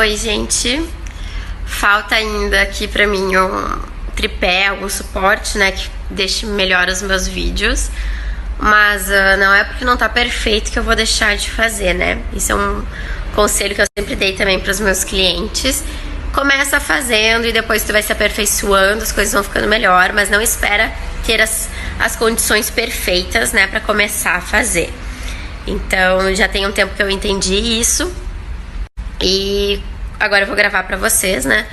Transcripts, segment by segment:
Oi, gente. Falta ainda aqui pra mim um tripé, algum suporte, né, que deixe melhor os meus vídeos. Mas não é porque não tá perfeito que eu vou deixar de fazer, né? Isso é um conselho que eu sempre dei também pros meus clientes. Começa fazendo e depois tu vai se aperfeiçoando, as coisas vão ficando melhor, mas não espera ter as condições perfeitas, né, pra começar a fazer. Então, já tem um tempo que eu entendi isso e agora eu vou gravar pra vocês, né?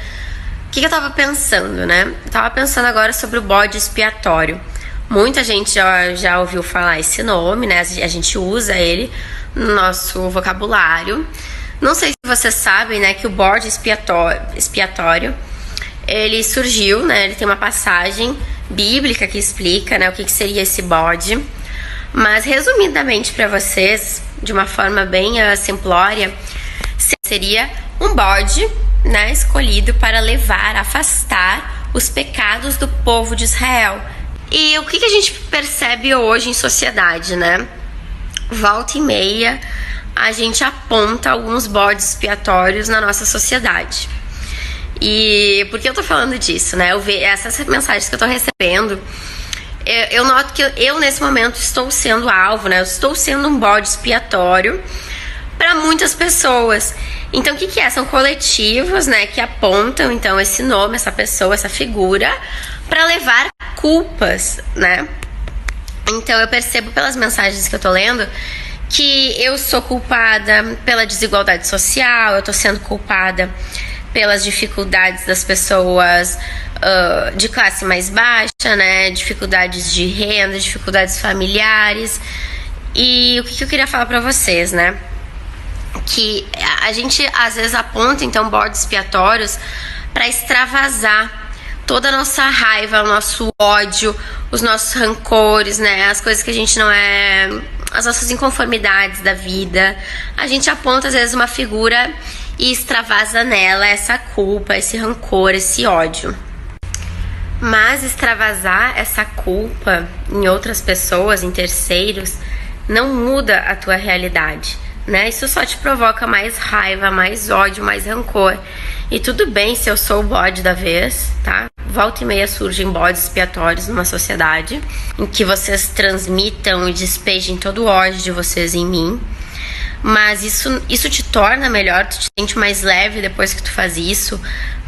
O que eu tava pensando, né? Eu tava pensando agora sobre o bode expiatório. Muita gente já ouviu falar esse nome, né? A gente usa ele no nosso vocabulário. Não sei se vocês sabem, né, que o bode expiatório, ele surgiu, né? Ele tem uma passagem bíblica que explica, né, o que seria esse bode. Mas, resumidamente para vocês, de uma forma bem simplória, seria um bode, né, escolhido para levar, afastar os pecados do povo de Israel. E o que a gente percebe hoje em sociedade, né? Volta e meia, a gente aponta alguns bodes expiatórios na nossa sociedade. E por que eu tô falando disso, né? Essas mensagens que eu tô recebendo, eu noto que eu nesse momento estou sendo alvo, né? Eu estou sendo um bode expiatório para muitas pessoas. Então, o que é? São coletivos, né, que apontam, então, esse nome, essa pessoa, essa figura, para levar culpas, né? Então, eu percebo pelas mensagens que eu tô lendo que eu sou culpada pela desigualdade social, eu tô sendo culpada pelas dificuldades das pessoas de classe mais baixa, né? Dificuldades de renda, dificuldades familiares. E o que eu queria falar pra vocês, né? Que a gente às vezes aponta então bodes expiatórios para extravasar toda a nossa raiva, o nosso ódio, os nossos rancores, né? As coisas que a gente não é, as nossas inconformidades da vida. A gente aponta às vezes uma figura e extravasa nela essa culpa, esse rancor, esse ódio. Mas extravasar essa culpa em outras pessoas, em terceiros, não muda a tua realidade, né? Isso só te provoca mais raiva, mais ódio, mais rancor. E tudo bem se eu sou o bode da vez, tá? Volta e meia surgem bodes expiatórios numa sociedade em que vocês transmitam e despejem todo o ódio de vocês em mim. Mas isso te torna melhor, tu te sente mais leve depois que tu faz isso.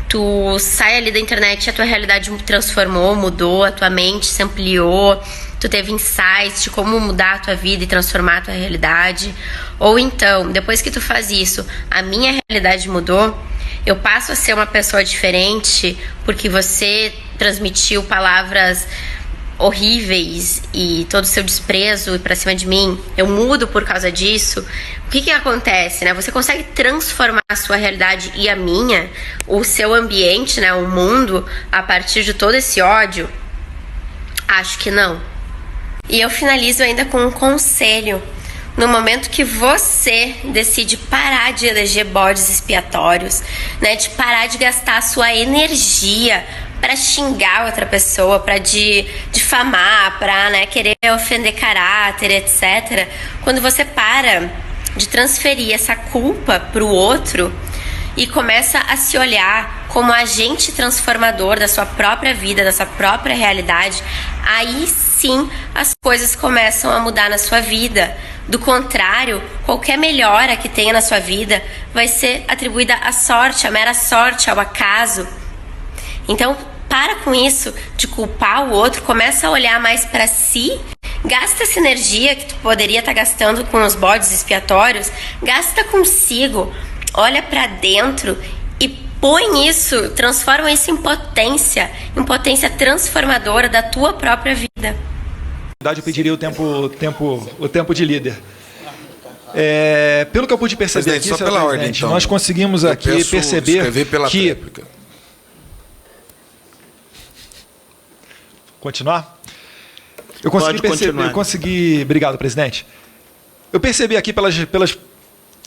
Tu sai ali da internet e a tua realidade transformou, mudou, a tua mente se ampliou, tu teve insights de como mudar a tua vida e transformar a tua realidade. Ou então, depois que tu faz isso, a minha realidade mudou, eu passo a ser uma pessoa diferente porque você transmitiu palavras horríveis e todo o seu desprezo pra cima de mim, eu mudo por causa disso. O que acontece, né? Você consegue transformar a sua realidade e a minha, o seu ambiente, né, o mundo, a partir de todo esse ódio? Acho que não. E eu finalizo ainda com um conselho. No momento que você decide parar de eleger bodes expiatórios, né, de parar de gastar a sua energia para xingar outra pessoa, para difamar, para, né, querer ofender caráter, etc. Quando você para de transferir essa culpa para o outro e começa a se olhar como agente transformador da sua própria vida, da sua própria realidade, aí sim as coisas começam a mudar na sua vida. Do contrário, qualquer melhora que tenha na sua vida vai ser atribuída à sorte, à mera sorte, ao acaso. Então, para com isso de culpar o outro, começa a olhar mais para si, gasta essa energia que tu poderia estar gastando com os bodes expiatórios, gasta consigo, olha para dentro e põe isso, transforma isso em potência transformadora da tua própria vida. Eu pediria o tempo de líder. Pelo que eu pude perceber aqui, só pela ordem, então, nós conseguimos aqui perceber que... Réplica. Continuar? Eu consegui... Obrigado, presidente. Eu percebi aqui pelas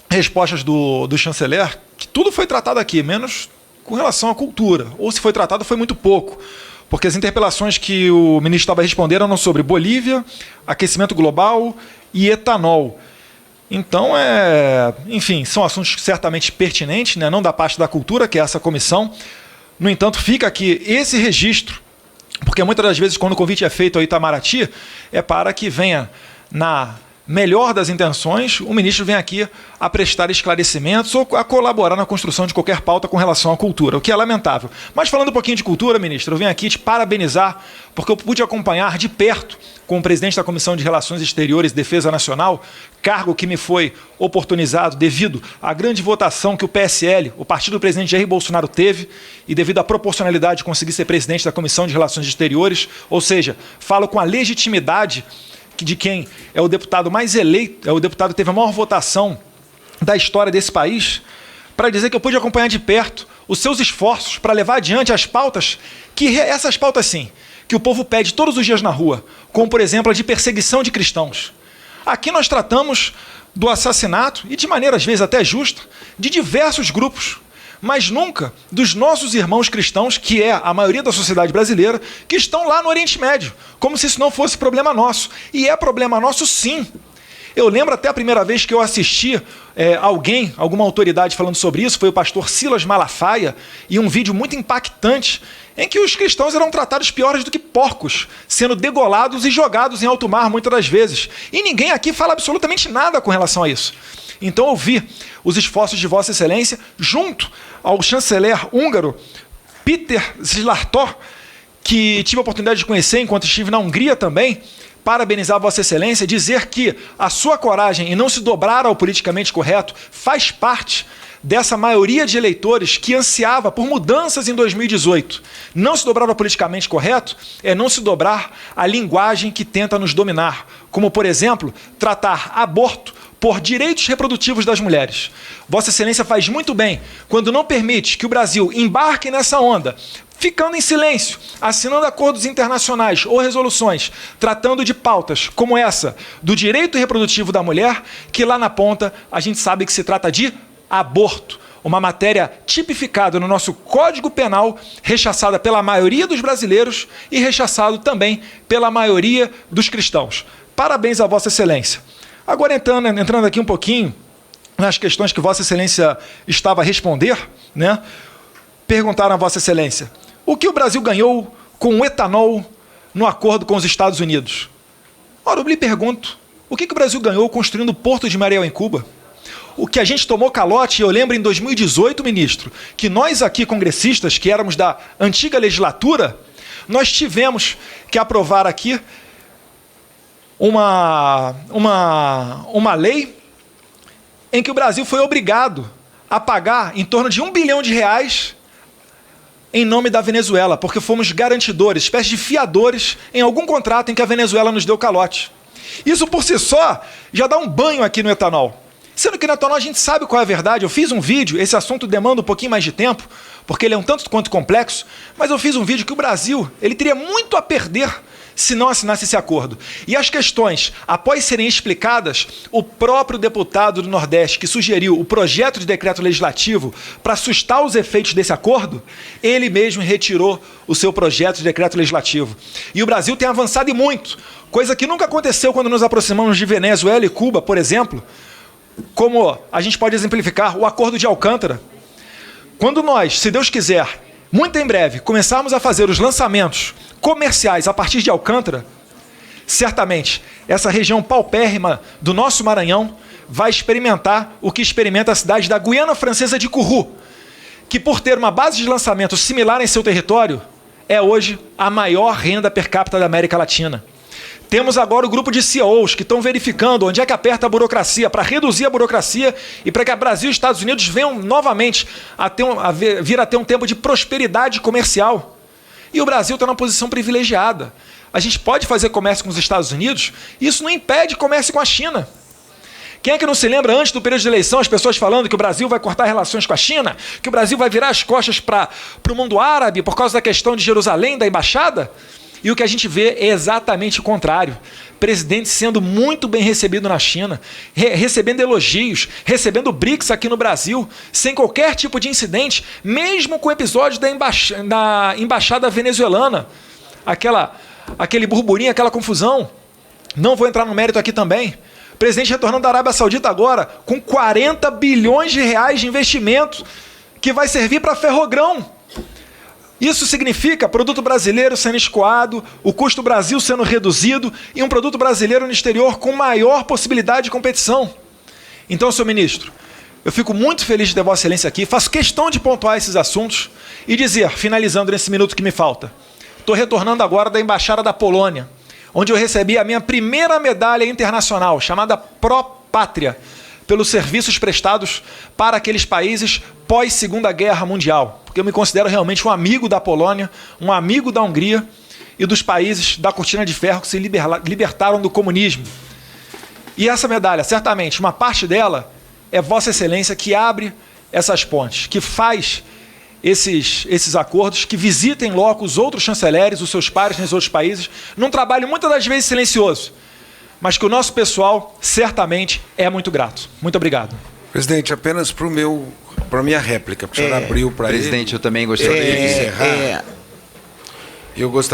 respostas do chanceler que tudo foi tratado aqui, menos com relação à cultura. Ou se foi tratado, foi muito pouco. Porque as interpelações que o ministro estava respondendo eram sobre Bolívia, aquecimento global e etanol. Então, enfim, são assuntos certamente pertinentes, né? Não da parte da cultura, que é essa comissão. No entanto, fica aqui esse registro, porque muitas das vezes, quando o convite é feito ao Itamaraty, é para que venha, na melhor das intenções, o ministro vem aqui a prestar esclarecimentos ou a colaborar na construção de qualquer pauta com relação à cultura, o que é lamentável. Mas falando um pouquinho de cultura, ministro, eu venho aqui te parabenizar, porque eu pude acompanhar de perto com o presidente da Comissão de Relações Exteriores e Defesa Nacional, cargo que me foi oportunizado devido à grande votação que o PSL, o partido do presidente Jair Bolsonaro, teve, e devido à proporcionalidade de conseguir ser presidente da Comissão de Relações Exteriores, ou seja, falo com a legitimidade de quem é o deputado mais eleito, é o deputado que teve a maior votação da história desse país, para dizer que eu pude acompanhar de perto os seus esforços para levar adiante as pautas, essas pautas sim, que o povo pede todos os dias na rua, como por exemplo a de perseguição de cristãos. Aqui nós tratamos do assassinato, e de maneira às vezes até justa, de diversos grupos, mas nunca dos nossos irmãos cristãos, que é a maioria da sociedade brasileira, que estão lá no Oriente Médio, como se isso não fosse problema nosso. E é problema nosso, sim. Eu lembro até a primeira vez que eu assisti alguma autoridade falando sobre isso, foi o pastor Silas Malafaia, e um vídeo muito impactante, em que os cristãos eram tratados piores do que porcos, sendo degolados e jogados em alto mar muitas das vezes. E ninguém aqui fala absolutamente nada com relação a isso. Então eu vi os esforços de Vossa Excelência junto ao chanceler húngaro Péter Szijjártó, que tive a oportunidade de conhecer enquanto estive na Hungria também, parabenizar Vossa Excelência, dizer que a sua coragem em não se dobrar ao politicamente correto faz parte dessa maioria de eleitores que ansiava por mudanças em 2018. Não se dobrar ao politicamente correto é não se dobrar à linguagem que tenta nos dominar, como, por exemplo, tratar aborto por direitos reprodutivos das mulheres. Vossa Excelência faz muito bem quando não permite que o Brasil embarque nessa onda, ficando em silêncio, assinando acordos internacionais ou resoluções, tratando de pautas como essa do direito reprodutivo da mulher, que lá na ponta a gente sabe que se trata de aborto, uma matéria tipificada no nosso Código Penal, rechaçada pela maioria dos brasileiros e rechaçado também pela maioria dos cristãos. Parabéns a Vossa Excelência. Agora entrando aqui um pouquinho nas questões que Vossa Excelência estava a responder, né? Perguntaram a Vossa Excelência, o que o Brasil ganhou com o etanol no acordo com os Estados Unidos? Ora, eu lhe pergunto, o que o Brasil ganhou construindo o Porto de Mariel em Cuba? O que a gente tomou calote, eu lembro em 2018, ministro, que nós aqui, congressistas, que éramos da antiga legislatura, nós tivemos que aprovar aqui uma lei em que o Brasil foi obrigado a pagar em torno de R$1 bilhão em nome da Venezuela, porque fomos garantidores, espécie de fiadores em algum contrato em que a Venezuela nos deu calote. Isso por si só já dá um banho aqui no etanol. Sendo que no etanol a gente sabe qual é a verdade. Eu fiz um vídeo, esse assunto demanda um pouquinho mais de tempo, porque ele é um tanto quanto complexo, mas eu fiz um vídeo que o Brasil ele teria muito a perder se não assinasse esse acordo. E as questões, após serem explicadas, o próprio deputado do Nordeste que sugeriu o projeto de decreto legislativo para assustar os efeitos desse acordo, ele mesmo retirou o seu projeto de decreto legislativo. E o Brasil tem avançado e muito, coisa que nunca aconteceu quando nos aproximamos de Venezuela e Cuba, por exemplo, como a gente pode exemplificar o Acordo de Alcântara. Quando nós, se Deus quiser, muito em breve, começarmos a fazer os lançamentos comerciais a partir de Alcântara, certamente essa região paupérrima do nosso Maranhão vai experimentar o que experimenta a cidade da Guiana Francesa de Kourou, que por ter uma base de lançamento similar em seu território, é hoje a maior renda per capita da América Latina. Temos agora o grupo de CEOs que estão verificando onde é que aperta a burocracia, para reduzir a burocracia e para que o Brasil e os Estados Unidos venham novamente vir a ter um tempo de prosperidade comercial. E o Brasil está numa posição privilegiada. A gente pode fazer comércio com os Estados Unidos e isso não impede comércio com a China. Quem é que não se lembra, antes do período de eleição, as pessoas falando que o Brasil vai cortar relações com a China, que o Brasil vai virar as costas para o mundo árabe por causa da questão de Jerusalém, da embaixada? E o que a gente vê é exatamente o contrário. Presidente sendo muito bem recebido na China, recebendo elogios, recebendo BRICS aqui no Brasil, sem qualquer tipo de incidente, mesmo com o episódio da embaixada venezuelana. Aquele burburinho, aquela confusão. Não vou entrar no mérito aqui também, Presidente retornando da Arábia Saudita agora com 40 bilhões de reais de investimento que vai servir para ferrogrão. Isso significa produto brasileiro sendo escoado, o custo do Brasil sendo reduzido e um produto brasileiro no exterior com maior possibilidade de competição. Então, senhor ministro, eu fico muito feliz de ter Vossa Excelência aqui, faço questão de pontuar esses assuntos e dizer, finalizando nesse minuto que me falta, estou retornando agora da Embaixada da Polônia, onde eu recebi a minha primeira medalha internacional, chamada Pró-Pátria, pelos serviços prestados para aqueles países pós-Segunda Guerra Mundial. Porque eu me considero realmente um amigo da Polônia, um amigo da Hungria e dos países da cortina de ferro que se libertaram do comunismo. E essa medalha, certamente, uma parte dela é Vossa Excelência que abre essas pontes, que faz esses acordos, que visitem logo os outros chanceleres, os seus pares nos outros países, num trabalho muitas das vezes silencioso, mas que o nosso pessoal certamente é muito grato. Muito obrigado. Presidente, apenas para a minha réplica, porque o senhor abriu para ele. Presidente, eu também gostaria de encerrar. Eu gostaria